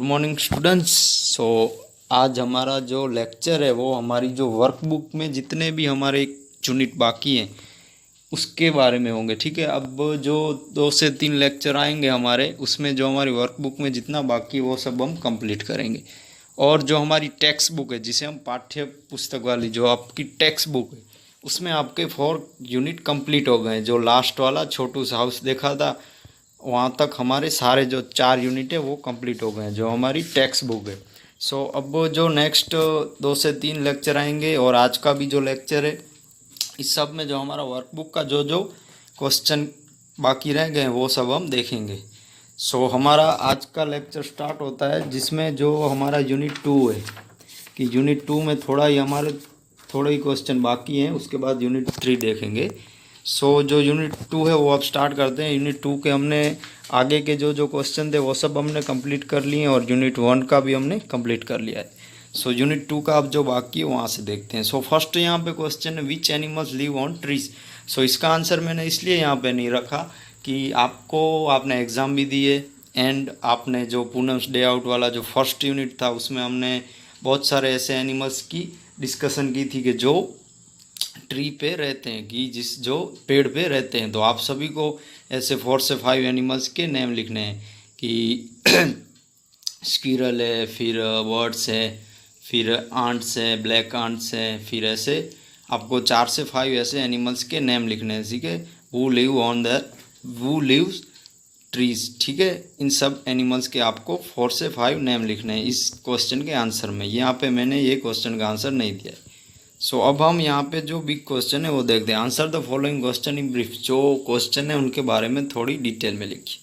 Morning students. सो आज हमारा जो लेक्चर है वो हमारी जो वर्कबुक में जितने भी हमारे यूनिट बाकी हैं उसके बारे में होंगे। ठीक है, अब जो 2 से 3 लेक्चर आएंगे हमारे, उसमें जो हमारी वर्कबुक में जितना बाकी है वो सब हम कंप्लीट करेंगे। और जो हमारी टेक्स्ट बुक है, जिसे हम पाठ्य पुस्तक वाली जो आपकी टेक्स्ट बुक है, उसमें आपके 4 यूनिट कंप्लीट हो गए। जो लास्ट वाला छोटू सा हाउस देखा था वहाँ तक हमारे सारे जो 4 यूनिट है वो कंप्लीट हो गए हैं, जो हमारी टेक्स्ट बुक है। सो अब जो नेक्स्ट 2 से 3 लेक्चर आएंगे और आज का भी जो लेक्चर है, इस सब में जो हमारा वर्कबुक का जो जो क्वेश्चन बाकी रह गए हैं वो सब हम देखेंगे। सो हमारा आज का लेक्चर स्टार्ट होता है, जिसमें जो हमारा यूनिट 2 है कि यूनिट 2 में थोड़े ही क्वेश्चन बाकी हैं, उसके बाद यूनिट 3 देखेंगे। सो जो यूनिट 2 है वो अब स्टार्ट करते हैं। यूनिट 2 के हमने आगे के जो जो क्वेश्चन थे वो सब हमने कंप्लीट कर लिए हैं और यूनिट 1 का भी हमने कंप्लीट कर लिया है। सो यूनिट 2 का अब जो बाकी है वहाँ से देखते हैं। सो फर्स्ट यहाँ पे क्वेश्चन है, which animals live on trees. So इसका आंसर मैंने इसलिए यहाँ पे नहीं रखा कि आपने एग्ज़ाम भी दिए एंड आपने जो पूनम्स डे आउट वाला जो फर्स्ट यूनिट था उसमें हमने बहुत सारे ऐसे एनिमल्स की डिस्कशन की थी कि जो ट्री पे रहते हैं, कि जो पेड़ पे रहते हैं। तो आप सभी को ऐसे 4 से 5 एनिमल्स के नेम लिखने हैं कि स्क्विरल है, फिर बर्ड्स है, फिर आंट्स है, ब्लैक आंट्स है, फिर ऐसे आपको 4 से 5 ऐसे एनिमल्स के नेम लिखने हैं। ठीक है, who lives ट्रीज। ठीक है, इन सब एनिमल्स के आपको 4 से 5 नेम लिखने हैं इस क्वेश्चन के आंसर में। यहाँ पे मैंने ये क्वेश्चन का आंसर नहीं दिया है। सो अब हम यहाँ पे जो बिग क्वेश्चन है वो देखते हैं। Answer the following question in brief. जो क्वेश्चन है उनके बारे में थोड़ी डिटेल में लिखिए।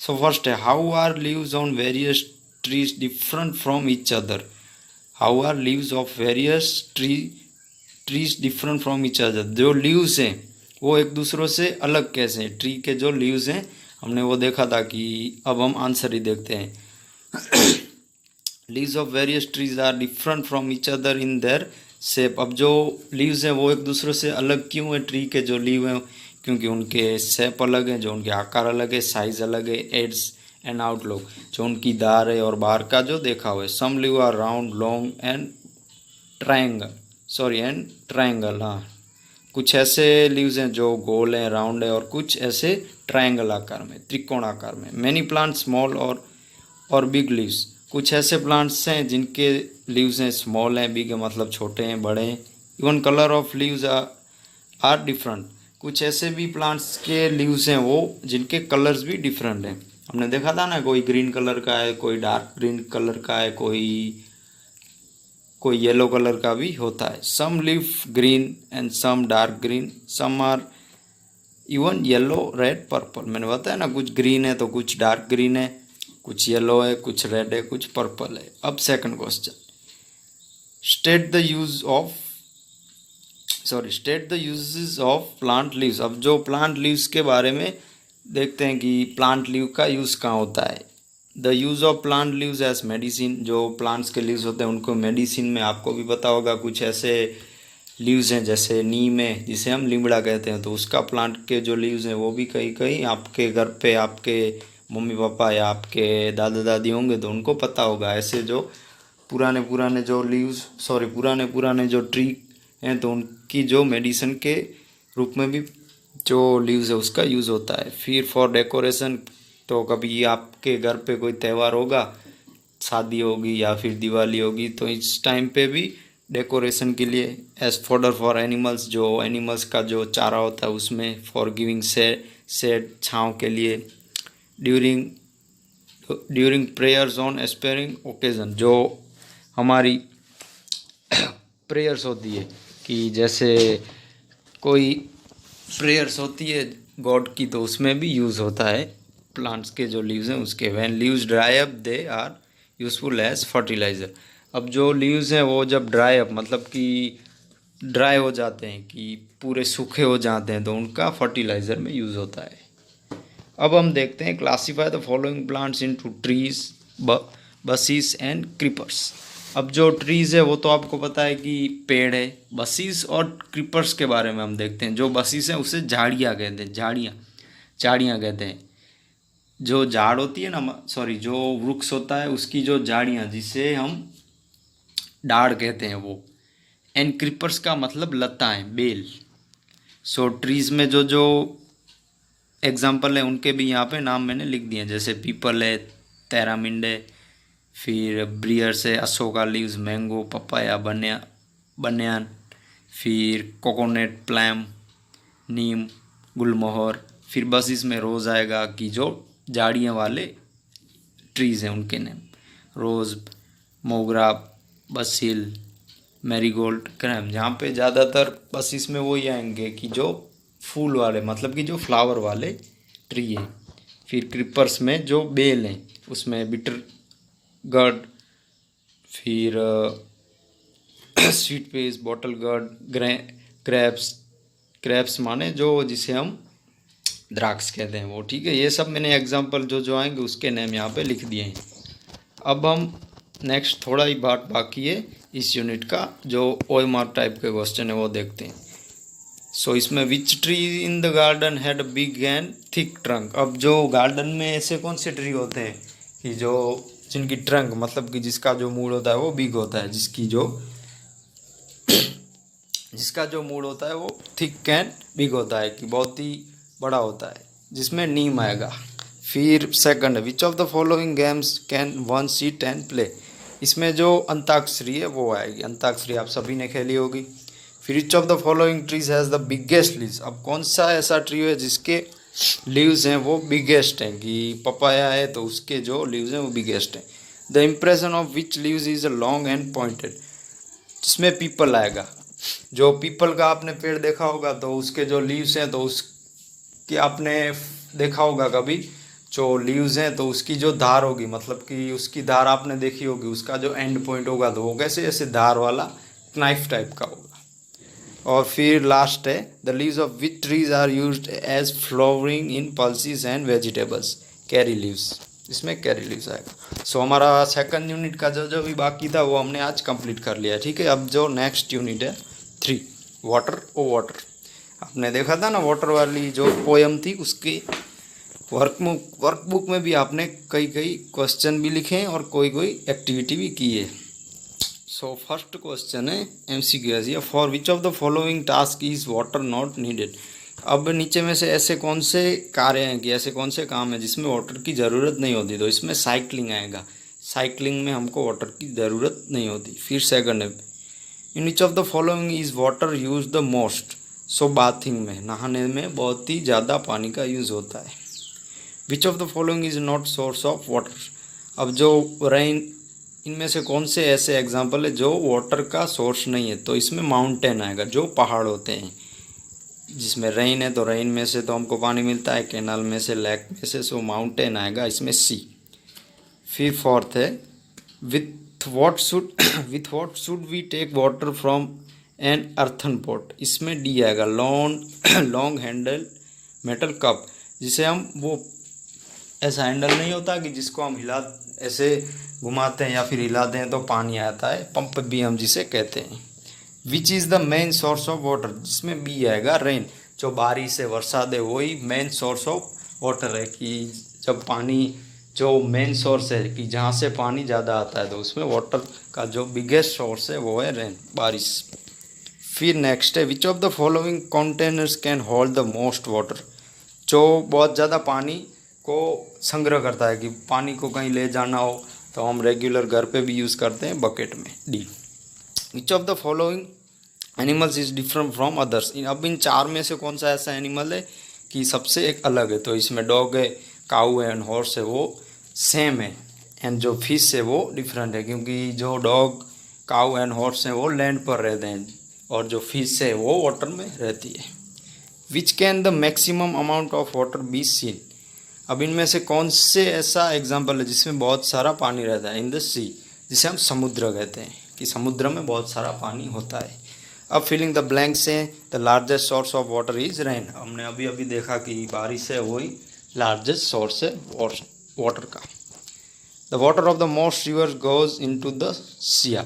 सो फर्स्ट है, how are leaves on various trees different from each other. How are leaves of various trees different from each other. जो लीव्स हैं वो एक दूसरों से अलग कैसे हैं। ट्री के जो लीव्स हैं हमने वो देखा था कि अब हम आंसर ही देखते हैं। Leaves of various trees are different from each other in their shape. अब जो लीव्स हैं वो एक दूसरे से अलग क्यों है। ट्री के जो लीव हैं क्योंकि उनके शेप अलग हैं, जो उनके आकार अलग है, साइज अलग है, एड्स एंड आउटलुक, जो उनकी दार है और बाहर का जो देखा हुआ है। Some leave are round long and triangle. हाँ, कुछ ऐसे लीव्स हैं जो गोल हैं, राउंड है, और कुछ ऐसे ट्रायंगल आकार में, त्रिकोण आकार में। मैनी प्लांट स्मॉल और बिग लीव्स। कुछ ऐसे प्लांट्स हैं जिनके लीव्स हैं स्मॉल हैं, बिग है मतलब छोटे हैं, बड़े हैं। Even colour of leaves are different. कुछ ऐसे भी प्लांट्स के लीव्स हैं वो जिनके कलर्स भी डिफरेंट हैं। हमने देखा था ना, कोई ग्रीन कलर का है, कोई डार्क ग्रीन कलर का है, कोई येलो कलर का भी होता है। Some leave green and some dark green, some are even yellow, red, purple. मैंने बताया ना, कुछ ग्रीन है तो कुछ डार्क ग्रीन है, कुछ येलो है, कुछ रेड है, कुछ पर्पल है। अब second question, state the uses of plant leaves. अब जो प्लांट लीव्स के बारे में देखते हैं कि प्लांट लीव का यूज़ कहाँ होता है। The use of plant leaves as medicine. जो प्लांट्स के लीव्स होते हैं उनको मेडिसिन में, आपको भी पता होगा, कुछ ऐसे लीव्स हैं जैसे नीम है जिसे हम लिमड़ा कहते हैं, तो उसका प्लांट के जो लीव्स हैं वो भी कहीं कहीं आपके घर पे आपके मम्मी पापा या आपके दादा दादी होंगे तो उनको पता होगा। ऐसे जो पुराने जो ट्री हैं तो उनकी जो मेडिसिन के रूप में भी जो लीव्स है उसका यूज़ होता है। फिर फॉर डेकोरेशन, तो कभी आपके घर पे कोई त्यौहार होगा, शादी होगी या फिर दिवाली होगी, तो इस टाइम पे भी डेकोरेशन के लिए। एज फॉडर फॉर एनिमल्स, जो एनिमल्स का जो चारा होता है उसमें। फॉर गिविंग शेड, छाँव के लिए। ड्यूरिंग प्रेयर्स ऑन एस्पेयरिंग ओकेजन, जो हमारी प्रेयर्स होती है कि जैसे कोई प्रेयर्स होती है गॉड की, तो उसमें भी यूज़ होता है प्लांट्स के जो लीव्स हैं उसके। When leaves dry up they are useful as fertiliser. अब जो लीव्स हैं वो जब ड्राई अप मतलब कि ड्राई हो जाते हैं, कि पूरे सूखे हो जाते हैं, तो उनका फर्टिलाइज़र में यूज़ होता है। अब हम देखते हैं, classify the following plants into trees, buses and creepers. अब जो ट्रीज़ है वो तो आपको पता है कि पेड़ है। बसीस और क्रीपर्स के बारे में हम देखते हैं। जो बसीस हैं उसे झाड़ियाँ कहते हैं, झाड़ियाँ कहते हैं। जो झाड़ होती है ना, सॉरी, जो वृक्ष होता है उसकी जो झाड़ियाँ, जिसे हम डाढ़ कहते हैं वो। एंड क्रीपर्स का मतलब लताएं, बेल। सो ट्रीज में जो जो एग्जाम्पल है उनके भी यहाँ पे नाम मैंने लिख दिए हैं, जैसे पीपल है, तेरामिंड है, फिर ब्रियर्स है, अशोका लीव्स, मैंगो, पपाया, बनियान, फिर कोकोनट, प्लम, नीम, गुलमोहर। फिर बस इसमें रोज़ आएगा कि जो झाड़ियाँ वाले ट्रीज़ हैं उनके नेम, रोज़, मोगरा, बसिल, मैरीगोल्ड, क्रैम। जहाँ पे ज़्यादातर बस इसमें वही आएंगे कि जो फूल वाले, मतलब कि जो फ्लावर वाले ट्री हैं। फिर क्रीपर्स में जो बेल हैं उसमें बिटर गर्ड, फिर sweet peas, bottle gourd, grapes. Grapes माने जो जिसे हम द्राक्ष कहते हैं वो, ठीक है। ये सब मैंने एग्जांपल जो जो आएंगे उसके नेम यहाँ पे लिख दिए हैं। अब हम नेक्स्ट थोड़ा ही बात बाकी है इस यूनिट का, जो OMR टाइप के क्वेश्चन है वो देखते हैं। सो इसमें which tree in the garden had big and thick trunk. अब जो गार्डन में ऐसे कौन से ट्री होते हैं कि जो जिनकी ट्रंक, मतलब कि जिसका जो मूड होता है वो बिग होता है, जिसका जो मूड होता है वो थिक एंड बिग होता है, कि बहुत ही बड़ा होता है, जिसमें नीम आएगा। फिर second, which of the following games can one seat and play. इसमें जो अंताक्षरी है वो आएगी, अंताक्षरी आप सभी ने खेली होगी। फिर विच of the following trees has the biggest leaves. अब कौन सा ऐसा ट्री है जिसके लीव्स हैं वो बिगेस्ट हैं, कि पपाया है तो उसके जो लीव्स हैं वो बिगेस्ट हैं। The impression of which leaves is a long and pointed, जिसमें पीपल आएगा। जो पीपल का आपने पेड़ देखा होगा तो उसके जो लीव्स हैं तो उसके आपने देखा होगा कभी, जो लीव्स हैं तो उसकी जो धार होगी, मतलब कि उसकी धार आपने देखी होगी, उसका जो एंड पॉइंट होगा तो वो कैसे ऐसे धार वाला नाइफ टाइप का होगा। और फिर लास्ट है, the leaves of which trees are used as flavouring in pulses and vegetables. Curry leaves, इसमें कैरी लीव्स आएगा। सो हमारा सेकंड यूनिट का जो जो भी बाकी था वो हमने आज कंप्लीट कर लिया, ठीक है। अब जो नेक्स्ट यूनिट है 3, वाटर ओ वाटर। आपने देखा था ना वाटर वाली जो पोयम थी, उसकी वर्कबुक में भी आपने कई कई क्वेश्चन भी लिखे हैं और कोई कोई एक्टिविटी भी की है। सो फर्स्ट क्वेश्चन है MCQ, for which of the following task is water not needed. अब नीचे में से ऐसे कौन से कार्य हैं कि ऐसे कौन से काम हैं जिसमें वाटर की ज़रूरत नहीं होती, तो इसमें साइकिलिंग आएगा। साइकिलिंग में हमको वाटर की ज़रूरत नहीं होती। फिर सेकंड है, in which of the following is water use the most. So bathing में, नहाने में बहुत ही ज़्यादा पानी का यूज़ होता है। विच of the following is not source of water. अब जो रेन, इनमें से कौन से ऐसे एग्जाम्पल है जो वाटर का सोर्स नहीं है, तो इसमें माउंटेन आएगा, जो पहाड़ होते हैं। जिसमें रेन है तो रेन में से तो हमको पानी मिलता है, कैनाल में से, लेक में से, सो माउंटेन आएगा इसमें C। फिर फोर्थ है, with what should we take water from an earthen pot. इसमें D आएगा, लॉन्ग हैंडल मेटल कप, जिसे हम वो ऐसा हैंडल नहीं होता कि जिसको हम हिला ऐसे घुमाते हैं या फिर हिलाते हैं तो पानी आता है, पंप भी हम जिसे कहते हैं। Which is the main source of water, जिसमें B आएगा, रेन। जो बारिश से वर्षा दे वही मेन सोर्स ऑफ वाटर है, कि जब पानी जो मेन सोर्स है कि जहाँ से पानी ज़्यादा आता है तो उसमें वाटर का जो बिगेस्ट सोर्स है वो है रेन, बारिश। फिर नेक्स्ट है, विच of the following containers can hold the most water. जो बहुत ज़्यादा पानी को संग्रह करता है, कि पानी को कहीं ले जाना हो तो हम रेगुलर घर पे भी यूज़ करते हैं, बकेट में, D। Which of the following animals is different from others. अब इन चार में से कौन सा ऐसा एनिमल है कि सबसे एक अलग है, तो इसमें डॉग है, काऊ है एंड हॉर्स है वो सेम है, एंड जो फिश है वो डिफरेंट है, क्योंकि जो डॉग, काऊ एंड हॉर्स हैं वो लैंड पर रहते हैं और जो फिश है वो वाटर में रहती है। Which can the maximum amount of water be seen. अब इनमें से कौन से ऐसा एग्जाम्पल है जिसमें बहुत सारा पानी रहता है, इन द सी, जिसे हम समुद्र कहते हैं, कि समुद्र में बहुत सारा पानी होता है। अब फिलिंग द ब्लैंक से, the largest source of water is rain. हमने अभी अभी देखा कि बारिश है वही लार्जेस्ट सोर्स है वाटर का। The water of the most rivers goes into the sea.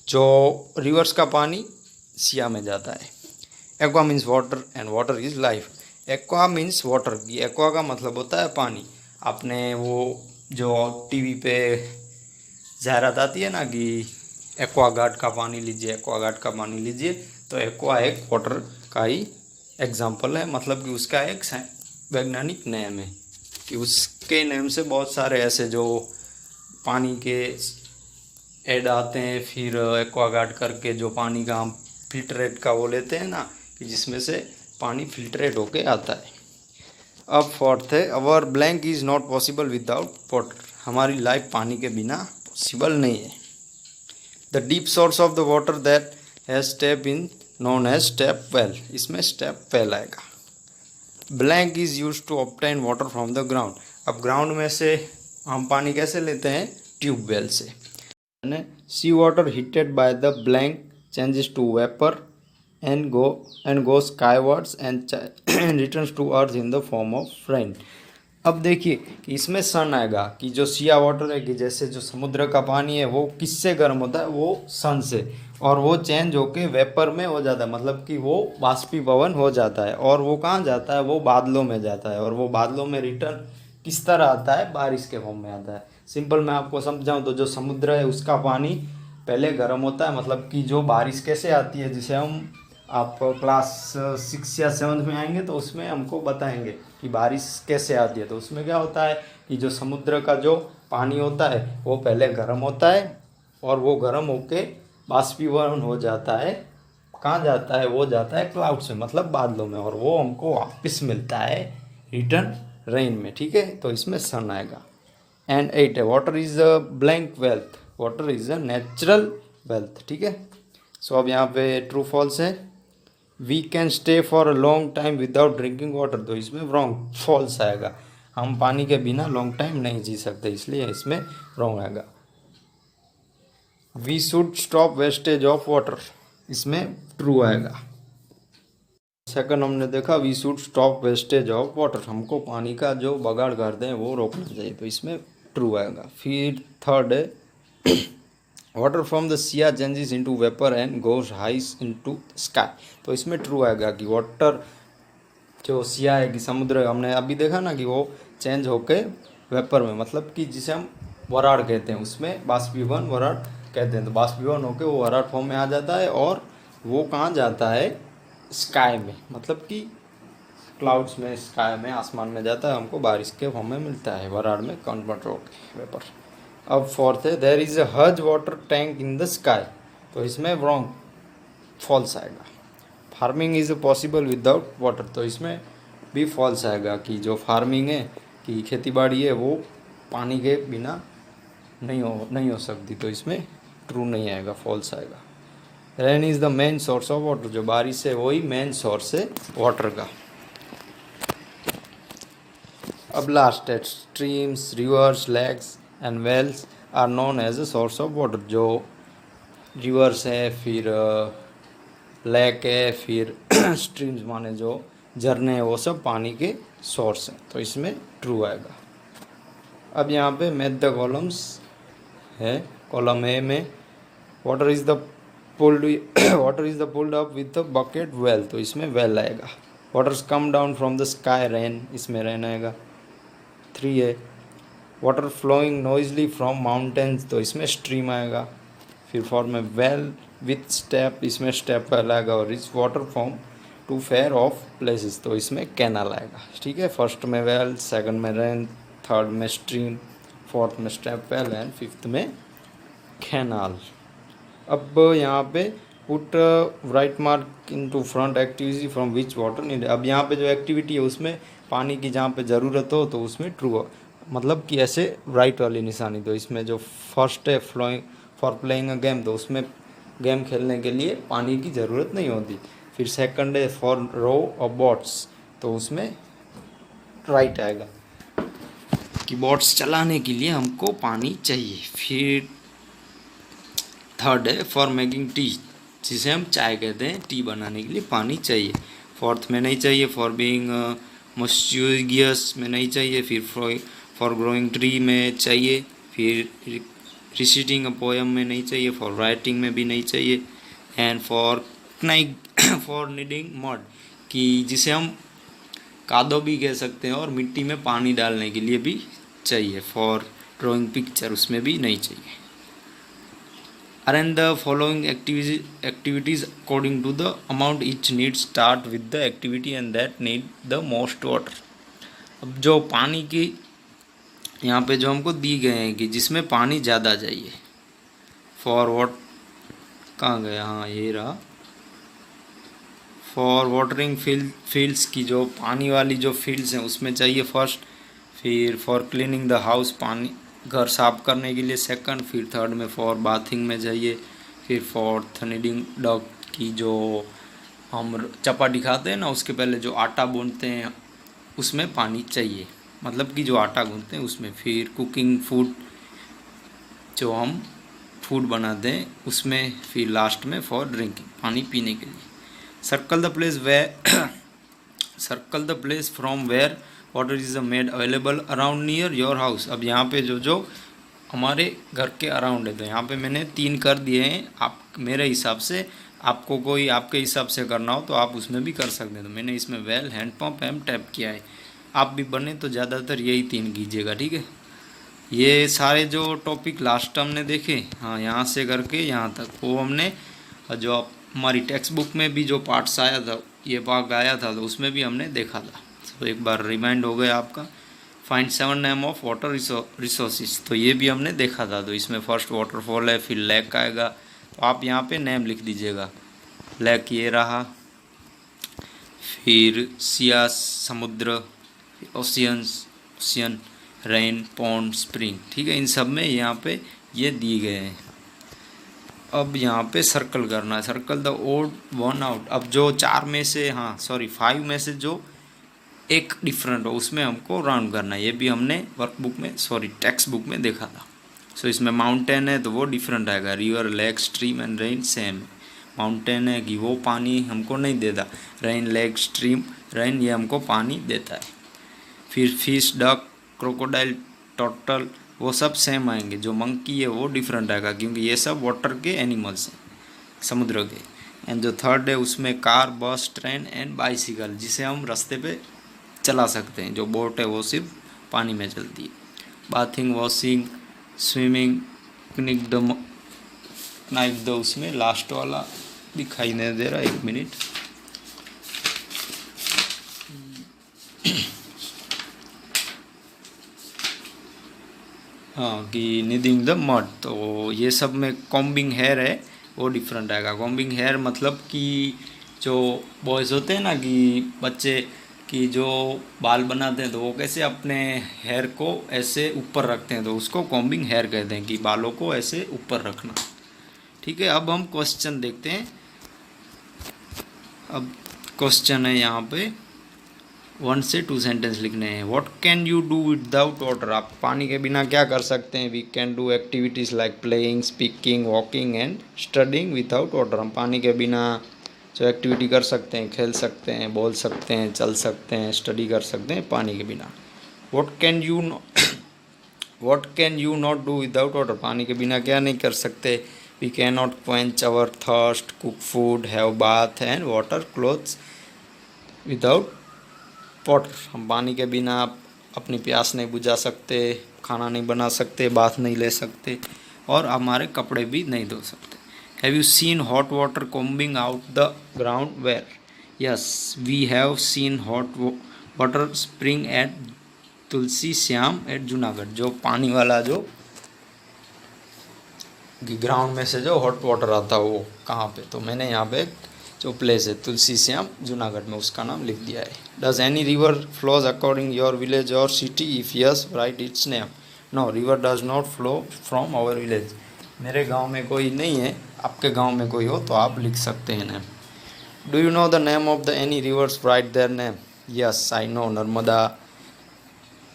जो रिवर्स का पानी सिया में जाता है। Aqua means water and water is life. Aqua means water, aqua का मतलब होता है पानी, आपने वो जो टीवी पे जाहिरात आती है ना कि एक्वागार्ड का पानी लीजिए, एक्वागार्ड का पानी लीजिए, तो एक्वा एक वाटर का ही एग्जाम्पल है, मतलब कि उसका एक वैज्ञानिक नेम है कि उसके नेम से बहुत सारे ऐसे जो पानी के ऐड आते हैं, फिर एक्वागार्ड करके जो पानी का हम फिल्ट्रेट का वो लेते हैं ना, कि जिसमें से पानी फिल्ट्रेट होके आता है। अब फोर्थ है, our blank is not possible without water, हमारी लाइफ पानी के बिना पॉसिबल नहीं है। The deep source of the water that has step in known as step well, इसमें स्टेप वेल आएगा। Blank is use to obtain water from the ground, अब ground में से हम पानी कैसे लेते हैं? ट्यूबवेल से। Sea water heated by the blank changes to vapour and go skywards and returns to earth in the form of rain। अब देखिए कि इसमें सन आएगा कि जो सिया वाटर है, कि जैसे जो समुद्र का पानी है वो किससे गर्म होता है? वो सन से, और वो चेंज होके वेपर में हो जाता है, मतलब कि वो बाष्पीभवन हो जाता है, और वो कहाँ जाता है? वो बादलों में जाता है, और वो बादलों में रिटर्न किस तरह आता है? बारिश के फॉर्म में आता है। सिंपल मैं आपको समझाऊँ तो जो समुद्र है उसका पानी पहले गर्म होता है, मतलब कि जो बारिश कैसे आती है, जिसे हम आप क्लास 6 या 7 में आएंगे तो उसमें हमको बताएंगे कि बारिश कैसे आती है। तो उसमें क्या होता है कि जो समुद्र का जो पानी होता है वो पहले गर्म होता है, और वो गर्म होके बाष्पीभवन हो जाता है, कहाँ जाता है? वो जाता है क्लाउड्स में, मतलब बादलों में, और वो हमको वापस मिलता है रिटर्न रेन में। ठीक है, तो इसमें सन आएगा। एंड 8 है, water is a blank wealth, water is a natural wealth. ठीक है, सो अब यहाँ पे ट्रू फॉल्स है। We can stay for a long time without drinking water, तो इसमें रॉन्ग फॉल्स आएगा, हम पानी के बिना लॉन्ग टाइम नहीं जी सकते, इसलिए इसमें रॉन्ग आएगा। We should stop wastage of water, इसमें ट्रू आएगा। सेकंड हमने देखा we should stop wastage of water, हमको पानी का जो बगाड़ करते हैं वो रोकना चाहिए, तो इसमें ट्रू आएगा। फिर थर्ड है water from the sea changes into vapour and goes highs into sky, तो इसमें ट्रू आएगा कि वाटर जो सिया है कि समुद्र, हमने अभी देखा ना कि वो चेंज होके वेपर में, मतलब कि जिसे हम वराड़ कहते हैं, उसमें बाष्पीभवन वराड़ कहते हैं, तो बाष्पीभवन होके वो वराड़ फॉर्म में आ जाता है, और वो कहाँ जाता है? स्काई में, मतलब कि क्लाउड्स में, स्काई में, आसमान में जाता है, हमको बारिश के फॉर्म में मिलता है, वराड़ में कन्वर्ट होके वेपर। अब फोर्थ है देयर इज़ अ हज water tank in the sky, तो इसमें रॉन्ग फॉल्स आएगा। Farming is possible without water, तो इसमें भी फॉल्स आएगा कि जो फार्मिंग है कि खेती बाड़ी है वो पानी के बिना नहीं हो सकती, तो इसमें ट्रू नहीं आएगा, फॉल्स आएगा। Rain is the main source of water, जो बारिश है वही मेन सोर्स है वाटर का। अब लास्ट है streams, rivers, lakes and wells are known as a source of water, जो रिवर्स है, फिर लेक है, फिर स्ट्रीम्स माने जो झरने हैं, वो सब पानी के सोर्स हैं, तो इसमें ट्रू आएगा। अब यहाँ पे मैथ द कॉलम्स है, कॉलम ए में water is the pulled up with the bucket well, तो इसमें वेल आएगा। Waters come down from the sky rain, इसमें रेन आएगा। 3 है water flowing noisily from mountains, तो इसमें स्ट्रीम आएगा। फिर 4 में वेल विथ स्टेप, इसमें स्टेप वेल आएगा। और reach water from too far off places, तो इसमें कैनाल आएगा। ठीक है, फर्स्ट में वेल, सेकंड में रेन, थर्ड में स्ट्रीम, फोर्थ में स्टेप वेल एंड फिफ्थ में कैनाल। अब यहाँ पे put right mark into front activity from which water need, अब यहाँ पे जो एक्टिविटी है उसमें पानी की जहाँ पे ज़रूरत हो तो उसमें ट्रू, मतलब कि ऐसे राइट वाली निशानी। तो इसमें जो फर्स्ट है flowing for playing a game, तो उसमें गेम खेलने के लिए पानी की ज़रूरत नहीं होती। फिर सेकंड है फॉर रो और बोट्स, तो उसमें राइट आएगा कि बोट्स चलाने के लिए हमको पानी चाहिए। फिर थर्ड है फॉर मेकिंग टी, जिसे हम चाय कहते हैं, टी बनाने के लिए पानी चाहिए। फोर्थ में नहीं चाहिए, फॉर बीइंग मॉइस्चरियस में नहीं चाहिए। फिर फॉर ग्रोइंग ट्री में चाहिए। फिर रिसीटिंग अ पोएम में नहीं चाहिए। फॉर राइटिंग में भी नहीं चाहिए। एंड फॉर नीडिंग मड, कि जिसे हम कादो भी कह सकते हैं, और मिट्टी में पानी डालने के लिए भी चाहिए। फॉर ड्राइंग पिक्चर उसमें भी नहीं चाहिए। Arrange the following activities according to the amount each need, start with the activity and that need the most water. अब जो पानी की यहाँ पे जो हमको दी गए हैं कि जिसमें पानी ज़्यादा चाहिए, फॉर वॉट कहाँ गया, हाँ ये रहा, फॉर वाटरिंग फील्ड्स की जो पानी वाली जो फील्ड्स हैं उसमें चाहिए फर्स्ट, फिर फॉर क्लीनिंग द हाउस पानी घर साफ करने के लिए सेकंड, फिर थर्ड में फॉर बाथिंग में चाहिए, फिर फोर्थ नीडिंग डॉग की जो हम चपाती खाते हैं ना उसके पहले जो आटा गूंथते हैं उसमें पानी चाहिए, मतलब कि जो आटा गूंथते हैं उसमें, फिर कुकिंग फूड जो हम फूड बनाते हैं उसमें, फिर लास्ट में फॉर ड्रिंकिंग पानी पीने के लिए। Circle the place where circle the place from where water is made available around near your house. अब यहाँ पे जो जो हमारे घर के अराउंड है, तो यहाँ पे मैंने 3 कर दिए हैं। आप मेरे हिसाब से, आपको कोई आपके हिसाब से करना हो तो आप उसमें भी कर सकते हैं। तो मैंने इसमें वेल, हैंडपम्प एंड टैप किया है। आप भी बने तो ज़्यादातर यही 3 कीजिएगा, ठीक है। ये सारे जो टॉपिक लास्ट हमने देखे, हाँ यहाँ से करके यहाँ तक, वो हमने जो हमारी टेक्स्ट बुक में भी जो पार्ट्स आया था, ये पार्ट आया था, तो उसमें भी हमने देखा था। तो एक बार रिमाइंड हो गया आपका। Find 7 name of water resources, तो ये भी हमने देखा था। तो इसमें फर्स्ट वाटरफॉल है, फिर लेक आएगा, तो आप यहाँ पे नेम लिख दीजिएगा। लेक ये रहा, फिर सिया समुद्र, ओशियन, रेन, पॉन्ड, स्प्रिंग, ठीक है। इन सब में यहाँ पे ये दिए गए हैं। अब यहाँ पे सर्कल करना है, circle the odd one out. अब जो 4 में से, हाँ सॉरी 5 में से जो एक डिफरेंट हो उसमें हमको राउंड करना है। ये भी हमने वर्कबुक में, सॉरी टेक्स्ट बुक में देखा था। सो इसमें माउंटेन है तो वो डिफरेंट आएगा, river, lake, stream and rain same है। माउंटेन है कि वो पानी हमको नहीं देता, रेन, लेक, स्ट्रीम, रेन ये हमको पानी देता है। फिर फिश, डक, क्रोकोडाइल, टर्टल वो सब सेम आएंगे। जो मंकी है वो डिफरेंट आएगा क्योंकि ये सब वाटर के एनिमल्स हैं, समुद्र के। एंड जो थर्ड है उसमें कार, बस, ट्रेन एंड बाइसिकल, जिसे हम रास्ते पे चला सकते हैं। जो बोट है वो सिर्फ पानी में चलती है। Bathing, washing, swimming, picnic, the knife the, उसमें लास्ट वाला दिखाई नहीं दे रहा, 1 मिनट। हाँ कि निडिंग द मड, तो ये सब में कॉम्बिंग हेयर है वो डिफरेंट आएगा। कॉम्बिंग हेयर मतलब कि जो बॉयज़ होते हैं ना, कि बच्चे की जो बाल बनाते हैं तो वो कैसे अपने हेयर को ऐसे ऊपर रखते हैं, तो उसको कॉम्बिंग हेयर कहते हैं, कि बालों को ऐसे ऊपर रखना, ठीक है। अब हम क्वेश्चन देखते हैं। अब क्वेश्चन है यहाँ पे 1 से 2 सेंटेंस लिखने हैं। What can you do without water, आप पानी के बिना क्या कर सकते हैं। We can do activities like playing, speaking, walking and studying without water. हम पानी के बिना जो एक्टिविटी कर सकते हैं, खेल सकते हैं, बोल सकते हैं, चल सकते हैं, स्टडी कर सकते हैं पानी के बिना। What can you not do without water, पानी के बिना क्या नहीं कर सकते। We can not quench our thirst, cook food, have bath and water clothes without water. हम पानी के बिना अपनी प्यास नहीं बुझा सकते, खाना नहीं बना सकते, बाथ नहीं ले सकते और हमारे कपड़े भी नहीं धो सकते। Have you seen hot water combing out the ground where, yes we have seen hot water spring at Tulsi Shyam at Junagadh. जो पानी वाला जो ग्राउंड में से जो हॉट वाटर आता है वो कहाँ पे, तो मैंने यहाँ पे जो प्लेस है तुलसी श्याम जूनागढ़ में, उसका नाम लिख दिया है। Does any river flows according your village और city, if yes write its name. No, river does not flow from our village. मेरे गांव में कोई नहीं है, आपके गांव में कोई हो तो आप लिख सकते हैं name. Do you know the name of the any rivers, write their name. Yes I know,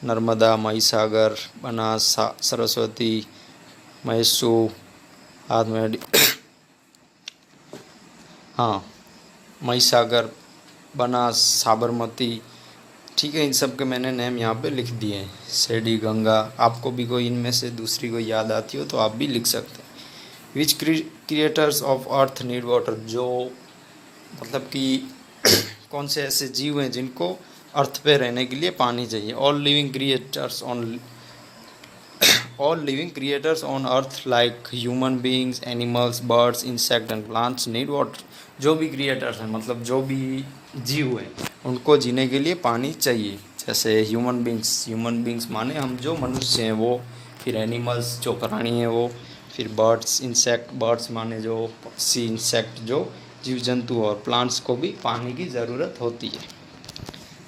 Narmada, Mahisagar, Banas, Saraswati, मैसू, हाथ में हाँ महिसागर, बनास, साबरमती, ठीक है। इन सब के मैंने नेम यहाँ पे लिख दिए हैं। सेडी, गंगा, आपको भी कोई इनमें से दूसरी कोई याद आती हो तो आप भी लिख सकते हैं। Which creatures of earth need water, जो मतलब कि कौन से ऐसे जीव हैं जिनको अर्थ पे रहने के लिए पानी चाहिए। All living creators on earth like human beings, animals, birds, insect and plants need water. जो भी क्रिएटर्स हैं, मतलब जो भी जीव हैं, उनको जीने के लिए पानी चाहिए। जैसे ह्यूमन बींग्स माने हम जो मनुष्य हैं वो, फिर एनिमल्स जो प्राणी हैं वो, फिर बर्ड्स माने जो पक्षी, इंसेक्ट जो जीव जंतु, और प्लांट्स को भी पानी की ज़रूरत होती है।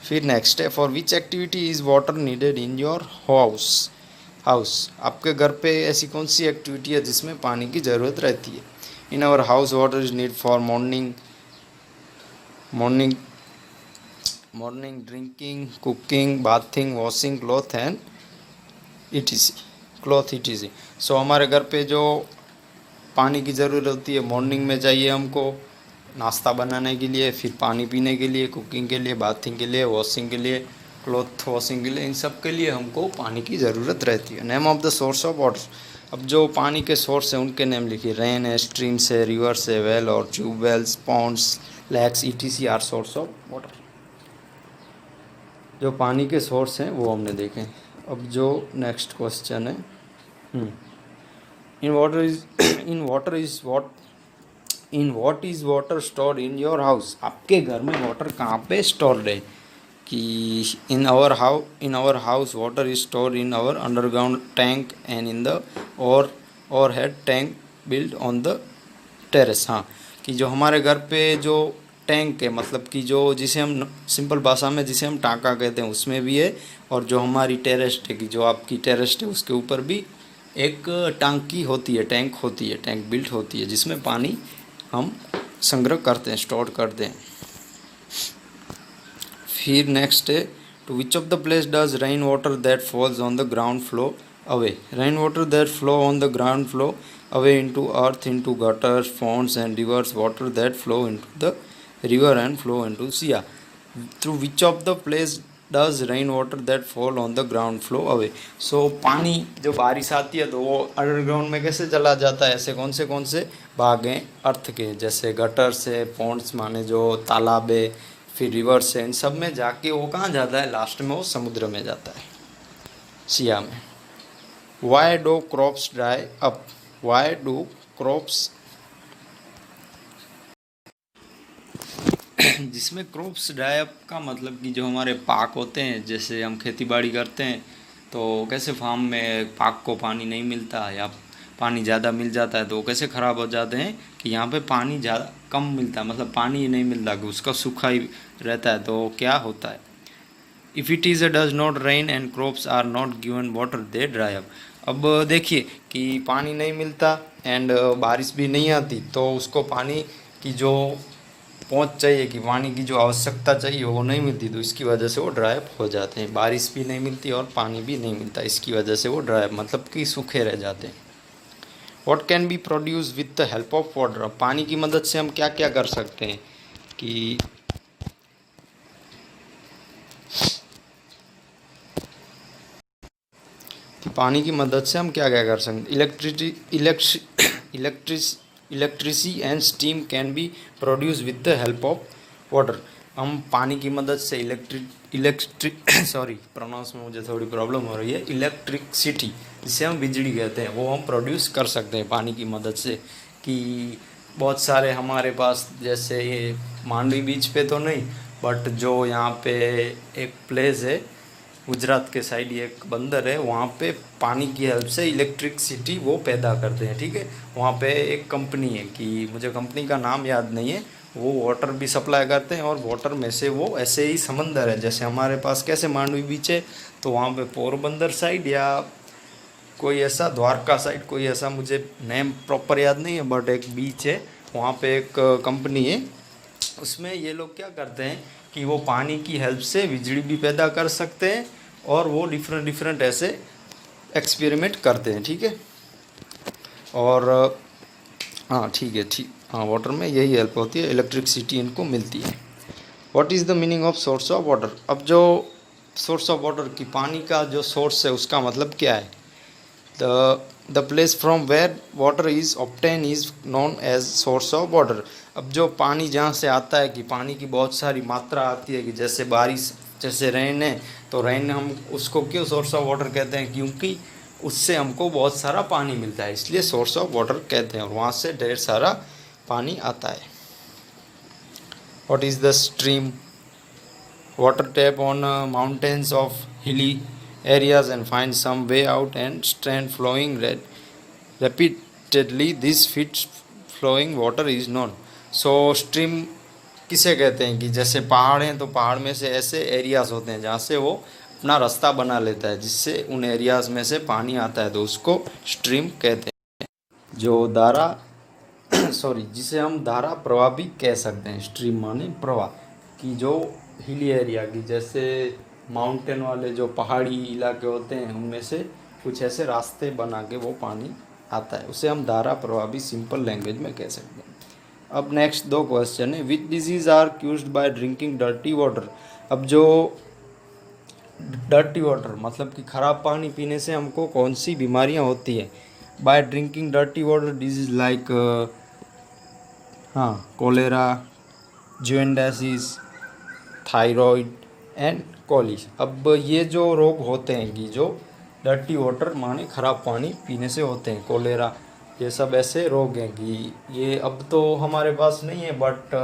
फिर नेक्स्ट है, for which activity is water needed in your house. आपके घर पे ऐसी कौन सी एक्टिविटी है जिसमें पानी की ज़रूरत रहती है? In our house water is need for morning drinking, cooking, bathing, washing cloth and etc. So हमारे घर पे जो पानी की ज़रूरत होती है, मॉर्निंग में चाहिए हमको नाश्ता बनाने के लिए, फिर पानी पीने के लिए, कुकिंग के लिए, बाथिंग के लिए, वॉशिंग के लिए, क्लॉथ वॉशिंग के लिए, इन सब के लिए हमको पानी की ज़रूरत रहती है। Name of the source of water. अब जो पानी के सोर्स हैं उनके नेम लिखिए। रेन है, स्ट्रीम्स है, रिवर्स है, वेल और tubewells, ponds, lakes, etc are source of water. जो पानी के सोर्स हैं वो हमने देखे। अब जो नेक्स्ट क्वेश्चन है, in what is water store in your house. आपके घर में वाटर कहाँ पे स्टोर्ड है? कि in our house water is store in our underground tank and in the overhead tank build on the terrace. हाँ, कि जो हमारे घर पे जो टैंक है, मतलब कि जो जिसे हम सिंपल भाषा में जिसे हम टाँका कहते हैं, उसमें भी है, और जो हमारी टेरेस है, कि जो आपकी टेरेस है उसके ऊपर भी एक टांकी होती है, टैंक बिल्ट होती है, जिसमें पानी हम संग्रह करते हैं, स्टोर करते हैं। फिर नेक्स्ट है, to which of the place does rain water that falls on the ground flow away. Rain water that flow on the ground flow away into earth, into gutters, ponds and rivers, water that flow into the river and flow into sea. Through which of the place does rain water that fall on the ground flow away? So पानी जो बारिश आती है तो वो underground में कैसे चला जाता है? ऐसे कौन से भाग हैं अर्थ के? जैसे गटर से, पॉन्ड्स माने जो तालाब है, फिर रिवर से, इन सब में जाके वो कहाँ जाता है? लास्ट में वो समुद्र में जाता है, सिया में। Why do crops dry up? Why do crops जिसमें क्रॉप्स ड्राई अप का मतलब कि जो हमारे पाक होते हैं, जैसे हम खेती बाड़ी करते हैं तो कैसे फार्म में पाक को पानी नहीं मिलता या पानी ज़्यादा मिल जाता है तो वो कैसे ख़राब हो जाते हैं? कि यहाँ पे पानी ज़्यादा कम मिलता है, मतलब पानी ही नहीं मिलता, कि उसका सूखा ही रहता है, तो क्या होता है? If it is does not rain and crops are not given water they dry up. अब देखिए कि पानी नहीं मिलता एंड बारिश भी नहीं आती, तो उसको पानी की जो पहुँच चाहिए, कि पानी की जो आवश्यकता चाहिए वो नहीं मिलती, तो इसकी वजह से वो ड्राई अप हो जाते हैं। बारिश भी नहीं मिलती और पानी भी नहीं मिलता, इसकी वजह से वो ड्राई अप मतलब कि सूखे रह जाते हैं। What can be produce with the help of water. पानी की मदद से हम क्या क्या कर सकते हैं? कि पानी की मदद से हम क्या क्या कर सकते हैं? Electricity and steam can be produce with the help of water. हम पानी की मदद से प्रोनाउंस में मुझे थोड़ी प्रॉब्लम हो रही है, इलेक्ट्रिसिटी जिसे हम बिजली कहते हैं, वो हम प्रोड्यूस कर सकते हैं पानी की मदद से। कि बहुत सारे हमारे पास, जैसे ये मांडवी बीच पे तो नहीं, बट जो यहाँ पे एक प्लेस है गुजरात के साइड, एक बंदर है, वहाँ पे पानी की हेल्प से इलेक्ट्रिसिटी वो पैदा करते हैं। ठीक है, वहाँ पे एक कंपनी है, कि मुझे कंपनी का नाम याद नहीं है, वो वाटर भी सप्लाई करते हैं, और वाटर में से वो ऐसे ही समंदर है, जैसे हमारे पास कैसे मांडवी बीच है, तो वहाँ पे पोरबंदर साइड या कोई ऐसा द्वारका साइड, कोई ऐसा मुझे नेम प्रॉपर याद नहीं है, बट एक बीच है, वहाँ पे एक कंपनी है, उसमें ये लोग क्या करते हैं कि वो पानी की हेल्प से बिजली भी पैदा कर सकते हैं, और वो डिफरेंट ऐसे एक्सपेरिमेंट करते हैं। ठीक है, और हाँ वाटर में यही हेल्प होती है, इलेक्ट्रिसिटी इनको मिलती है। What is the meaning of source of water. अब जो सोर्स ऑफ वाटर की पानी का जो सोर्स है उसका मतलब क्या है? The place from where water is obtain is known as source of water. अब जो पानी जहाँ से आता है, कि पानी की बहुत सारी मात्रा आती है, कि जैसे बारिश जैसे रेन है तो रेन हम उसको क्यों सोर्स ऑफ वाटर कहते हैं, क्योंकि उससे हमको बहुत सारा पानी मिलता है, इसलिए सोर्स ऑफ वाटर कहते हैं, और वहाँ से ढेर सारा पानी आता है। What is the stream? Water tap on mountains of हिली areas and find some way out and strand flowing repeatedly. This fit flowing water is known. So stream किसे कहते हैं कि जैसे पहाड़ हैं तो पहाड़ में से ऐसे एरियाज़ होते हैं जहाँ से वो अपना रास्ता बना लेता है, जिससे उन एरियाज़ में से पानी आता है, तो उसको स्ट्रीम कहते हैं। जो धारा जिसे हम धारा प्रवाह भी कह सकते हैं। स्ट्रीम माने प्रवाह, कि जो हिली एरिया की, जैसे माउंटेन वाले जो पहाड़ी इलाके होते हैं उनमें से कुछ ऐसे रास्ते बना के वो पानी आता है, उसे हम धारा प्रवाह भी सिंपल लैंग्वेज में कह सकते हैं। अब नेक्स्ट 2 क्वेश्चन है, which disease are caused by drinking dirty water? अब जो डर्टी वाटर मतलब कि ख़राब पानी पीने से हमको कौन सी बीमारियां होती है? By drinking dirty water disease like cholera, jaundice, thyroid and colitis. अब ये जो रोग होते हैं कि जो डर्टी वाटर माने ख़राब पानी पीने से होते हैं, कोलेरा, ये सब ऐसे रोग हैं कि ये अब तो हमारे पास नहीं है, बट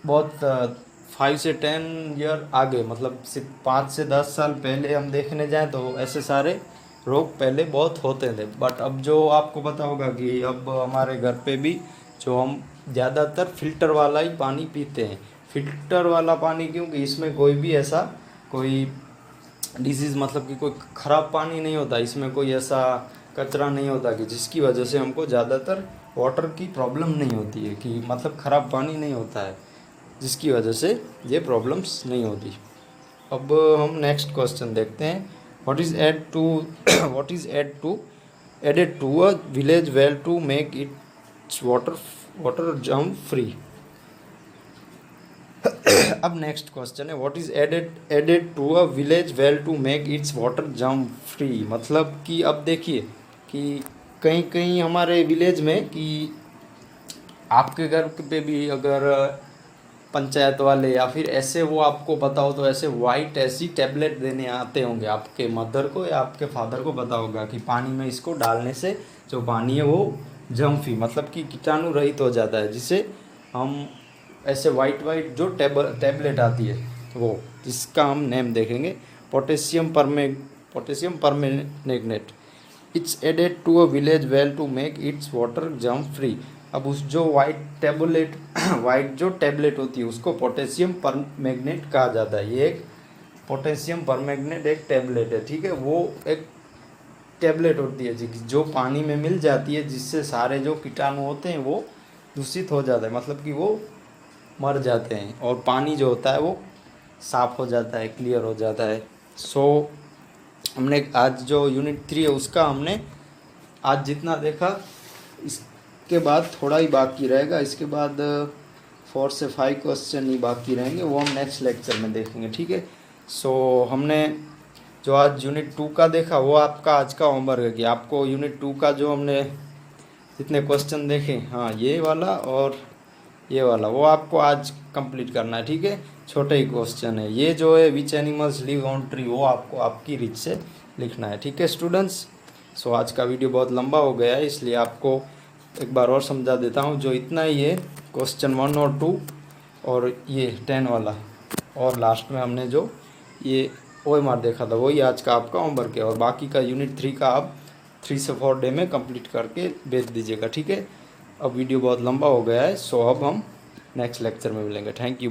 बहुत 5 से 10 ईयर आगे, मतलब सिर्फ 5 से 10 साल पहले हम देखने जाएं तो ऐसे सारे रोग पहले बहुत होते थे। बट अब जो आपको पता होगा कि अब हमारे घर पे भी जो हम ज़्यादातर फ़िल्टर वाला ही पानी पीते हैं। फ़िल्टर वाला पानी क्योंकि इसमें कोई भी ऐसा कोई डिजीज़ मतलब कि कोई ख़राब पानी नहीं होता, इसमें कोई ऐसा कचरा नहीं होता कि जिसकी वजह से हमको ज़्यादातर वाटर की प्रॉब्लम नहीं होती है, कि मतलब ख़राब पानी नहीं होता है जिसकी वजह से ये प्रॉब्लम्स नहीं होती। अब हम नेक्स्ट क्वेश्चन देखते हैं, what is added to a village well to make its water जम्प फ्री? अब नेक्स्ट क्वेश्चन है, what is added to a village well to make its water जम्प फ्री? मतलब कि अब देखिए कि कहीं कहीं हमारे विलेज में, कि आपके घर पे भी अगर पंचायत वाले या फिर ऐसे वो आपको पता हो तो ऐसे वाइट ऐसी टैबलेट देने आते होंगे, आपके मदर को या आपके फादर को पता होगा कि पानी में इसको डालने से जो पानी है वो जम्फी मतलब कि कीटाणु रहित हो जाता है, जिसे हम ऐसे वाइट जो टैबलेट आती है वो, जिसका हम नेम देखेंगे, potassium permanganate. It's added to a village well to make its water जम्प फ्री। अब उस जो वाइट जो टैबलेट होती है उसको पोटेशियम परमैंगनेट कहा जाता है। ये एक पोटेशियम परमैंगनेट एक टैबलेट है, ठीक है। वो एक टैबलेट होती है जो पानी में मिल जाती है, जिससे सारे जो कीटाणु होते हैं वो दूषित हो जाता है, मतलब कि वो मर जाते हैं, और पानी जो होता है वो साफ़ हो जाता है, क्लियर हो जाता है। सो हमने आज जो यूनिट 3 है उसका हमने आज जितना देखा, इसके बाद थोड़ा ही बाकी रहेगा, इसके बाद 4 से 5 क्वेश्चन ही बाकी रहेंगे, वो हम नेक्स्ट लेक्चर में देखेंगे, ठीक है। सो हमने जो आज यूनिट 2 का देखा वो आपका आज का होमवर्क है कि आपको यूनिट 2 का जो हमने जितने क्वेश्चन देखे, हाँ ये वाला और ये वाला, वो आपको आज कंप्लीट करना है, ठीक है। छोटे ही क्वेश्चन है ये, जो है which animals live on tree, वो आपको आपकी रीच से लिखना है, ठीक है स्टूडेंट्स। सो आज का वीडियो बहुत लंबा हो गया है, इसलिए आपको एक बार और समझा देता हूँ। जो इतना ही है क्वेश्चन 1 और 2 और ये 10 वाला, और लास्ट में हमने जो ये OMR देखा था, वही आज का आपका होमवर्क है, और बाकी का यूनिट 3 का आप 3 से 4 डे में कंप्लीट करके भेज दीजिएगा, ठीक है। अब वीडियो बहुत लंबा हो गया है, सो अब हम नेक्स्ट लेक्चर में मिलेंगे। Thank you.